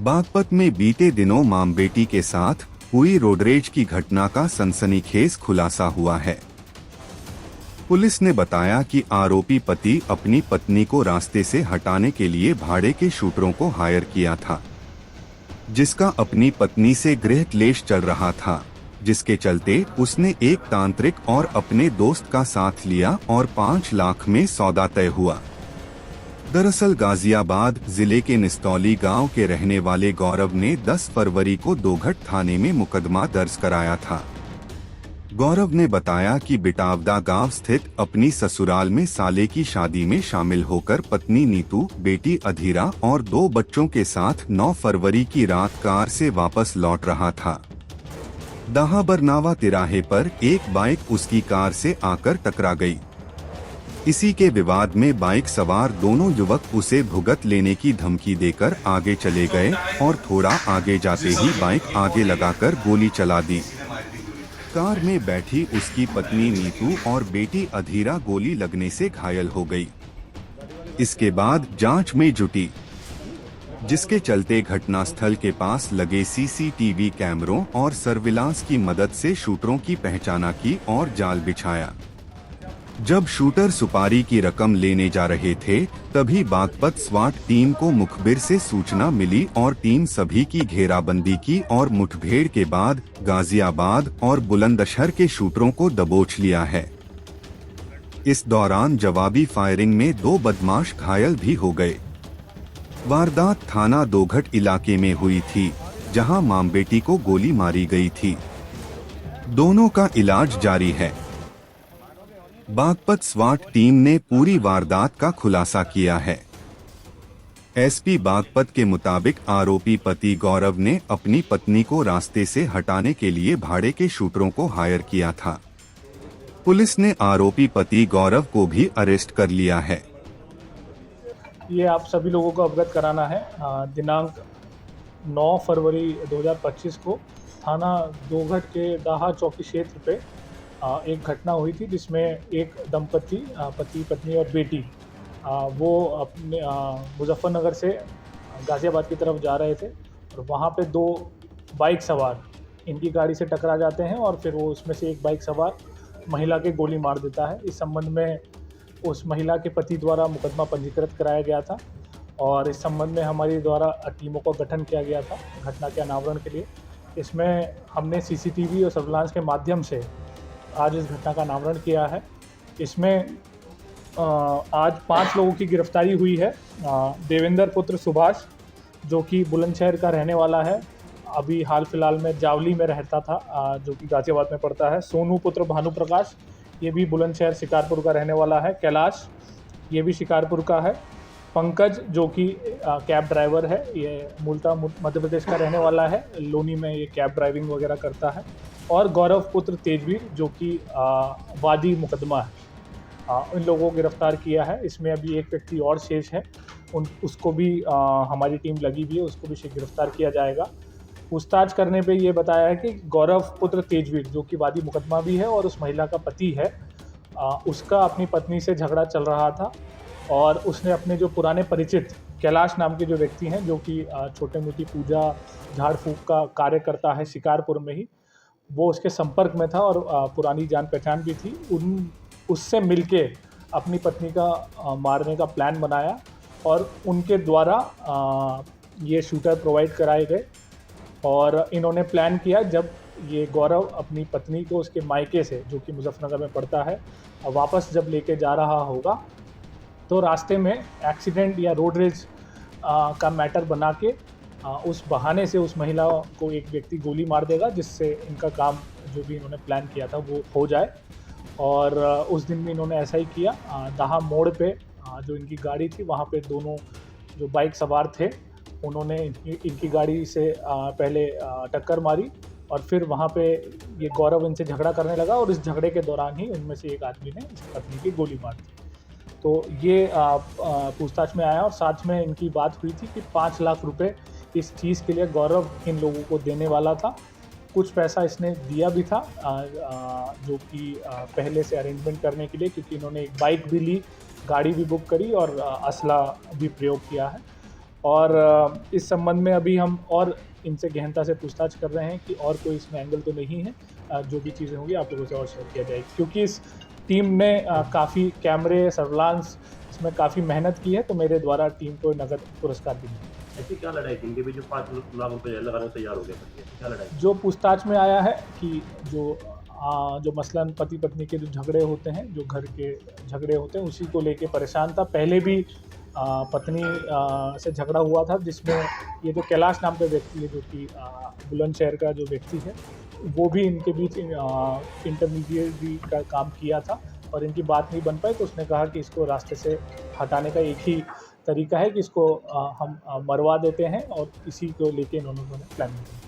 बागपत में बीते दिनों मां बेटी के साथ हुई रोडरेज की घटना का सनसनीखेज खुलासा हुआ है। पुलिस ने बताया कि आरोपी पति अपनी पत्नी को रास्ते से हटाने के लिए भाड़े के शूटरों को हायर किया था, जिसका अपनी पत्नी से गृह क्लेश चल रहा था, जिसके चलते उसने एक तांत्रिक और अपने दोस्त का साथ लिया और 5 लाख में सौदा तय हुआ। दरअसल गाजियाबाद जिले के निस्तौली गांव के रहने वाले गौरव ने 10 फरवरी को दोघट थाने में मुकदमा दर्ज कराया था। गौरव ने बताया कि बिटावदा गांव स्थित अपनी ससुराल में साले की शादी में शामिल होकर पत्नी नीतू, बेटी अधीरा और 2 बच्चों के साथ 9 फरवरी की रात कार से वापस लौट रहा था। दाहा बरनावा तिराहे पर एक बाइक उसकी कार से आकर टकरा गई। इसी के विवाद में बाइक सवार दोनों युवक उसे भुगत लेने की धमकी देकर आगे चले गए और थोड़ा आगे जाते ही बाइक आगे लगाकर गोली चला दी। कार में बैठी उसकी पत्नी नीतू और बेटी अधीरा गोली लगने से घायल हो गई। इसके बाद जांच में जुटी, जिसके चलते घटनास्थल के पास लगे सीसीटीवी कैमरों और सर्विलांस की मदद से शूटरों की पहचान की और जाल बिछाया। जब शूटर सुपारी की रकम लेने जा रहे थे, तभी बागपत स्वाट टीम को मुखबिर से सूचना मिली और टीम सभी की घेराबंदी की और मुठभेड़ के बाद गाजियाबाद और बुलंदशहर के शूटरों को दबोच लिया है। इस दौरान जवाबी फायरिंग में 2 बदमाश घायल भी हो गए। वारदात थाना दोघट इलाके में हुई थी, जहां मां बेटी को गोली मारी गई थी। दोनों का इलाज जारी है। बागपत स्वाट टीम ने पूरी वारदात का खुलासा किया है। एसपी बागपत के मुताबिक आरोपी पति गौरव ने अपनी पत्नी को रास्ते से हटाने के लिए भाड़े के शूटरों को हायर किया था। पुलिस ने आरोपी पति गौरव को भी अरेस्ट कर लिया है। ये आप सभी लोगों को अवगत कराना है, दिनांक 9 फरवरी 2025 को थाना दोघट के दाहा चौकी क्षेत्र पे एक घटना हुई थी, जिसमें एक दंपति, पति पत्नी और बेटी, वो अपने मुजफ्फरनगर से गाज़ियाबाद की तरफ जा रहे थे और वहाँ पे 2 बाइक सवार इनकी गाड़ी से टकरा जाते हैं और फिर वो उसमें से एक बाइक सवार महिला के गोली मार देता है। इस संबंध में उस महिला के पति द्वारा मुकदमा पंजीकृत कराया गया था और इस संबंध में हमारी द्वारा टीमों का गठन किया गया था घटना के अनावरण के लिए। इसमें हमने सीसीटीवी और सर्विलांस के माध्यम से आज इस घटना का अनावरण किया है। इसमें आज 5 लोगों की गिरफ्तारी हुई है। देवेंद्र पुत्र सुभाष, जो कि बुलंदशहर का रहने वाला है, अभी हाल फिलहाल में जावली में रहता था, जो कि गाज़ियाबाद में पड़ता है। सोनू पुत्र भानुप्रकाश, ये भी बुलंदशहर शिकारपुर का रहने वाला है। कैलाश, ये भी शिकारपुर का है। पंकज, जो कि कैब ड्राइवर है, ये मूलतः मध्य प्रदेश का रहने वाला है, लोनी में ये कैब ड्राइविंग वगैरह करता है। और गौरव पुत्र तेजवीर, जो कि वादी मुकदमा है, इन लोगों को गिरफ्तार किया है। इसमें अभी एक व्यक्ति और शेष है, उसको भी हमारी टीम लगी हुई है, उसको भी गिरफ्तार किया जाएगा। पूछताछ करने पे ये बताया है कि गौरव पुत्र तेजवीर, जो कि वादी मुकदमा भी है और उस महिला का पति है, उसका अपनी पत्नी से झगड़ा चल रहा था और उसने अपने जो पुराने परिचित कैलाश नाम के जो व्यक्ति हैं, जो कि छोटे मोटी पूजा झाड़ फूँक का कार्य करता है शिकारपुर में ही, वो उसके संपर्क में था और पुरानी जान पहचान भी थी। उससे मिलके अपनी पत्नी का मारने का प्लान बनाया और उनके द्वारा ये शूटर प्रोवाइड कराए गए और इन्होंने प्लान किया, जब ये गौरव अपनी पत्नी को उसके मायके से, जो कि मुजफ्फरनगर में पड़ता है, वापस जब लेके जा रहा होगा, तो रास्ते में एक्सीडेंट या रोड रेज का मैटर बना के उस बहाने से उस महिला को एक व्यक्ति गोली मार देगा, जिससे इनका काम जो भी इन्होंने प्लान किया था वो हो जाए। और उस दिन भी इन्होंने ऐसा ही किया। दाहा मोड़ पे जो इनकी गाड़ी थी, वहाँ पे दोनों जो बाइक सवार थे, उन्होंने इनकी गाड़ी से पहले टक्कर मारी और फिर वहाँ पे ये गौरव इनसे झगड़ा करने लगा और इस झगड़े के दौरान ही उनमें से एक आदमी ने इसकी पत्नी की गोली मार दी। तो ये पूछताछ में आया और साथ में इनकी बात हुई थी कि 5 लाख रुपए इस चीज़ के लिए गौरव इन लोगों को देने वाला था। कुछ पैसा इसने दिया भी था, जो कि पहले से अरेंजमेंट करने के लिए, क्योंकि इन्होंने एक बाइक भी ली, गाड़ी भी बुक करी और असला भी प्रयोग किया है। और इस संबंध में अभी हम और इनसे गहनता से पूछताछ कर रहे हैं कि और कोई इसमें एंगल तो नहीं है। जो भी चीज़ें होंगी आप लोगों से और शेयर किया जाएगी, क्योंकि इस टीम ने काफ़ी कैमरे सर्विलांस इसमें काफ़ी मेहनत की है, तो मेरे द्वारा टीम को नगद पुरस्कार भी मिला। ऐसी क्या लड़ाई थी इनके बीच जो 5 लाख रुपए जेल लगाने को तैयार हो गए? ऐसी क्या लड़ाई? जो पूछताछ में आया है कि जो मसलन पति पत्नी के जो झगड़े होते हैं, जो घर के झगड़े होते हैं, उसी को लेके परेशान था। पहले भी पत्नी से झगड़ा हुआ था, जिसमें ये जो कैलाश नाम का व्यक्ति है, जो कि बुलंदशहर का जो व्यक्ति है, वो भी इनके बीच इंटरमीडिएटरी का काम किया था और इनकी बात नहीं बन पाई, तो उसने कहा कि इसको रास्ते से हटाने का एक ही तरीका है कि इसको हम मरवा देते हैं, और इसी को लेके इन्होंने प्लानिंग की।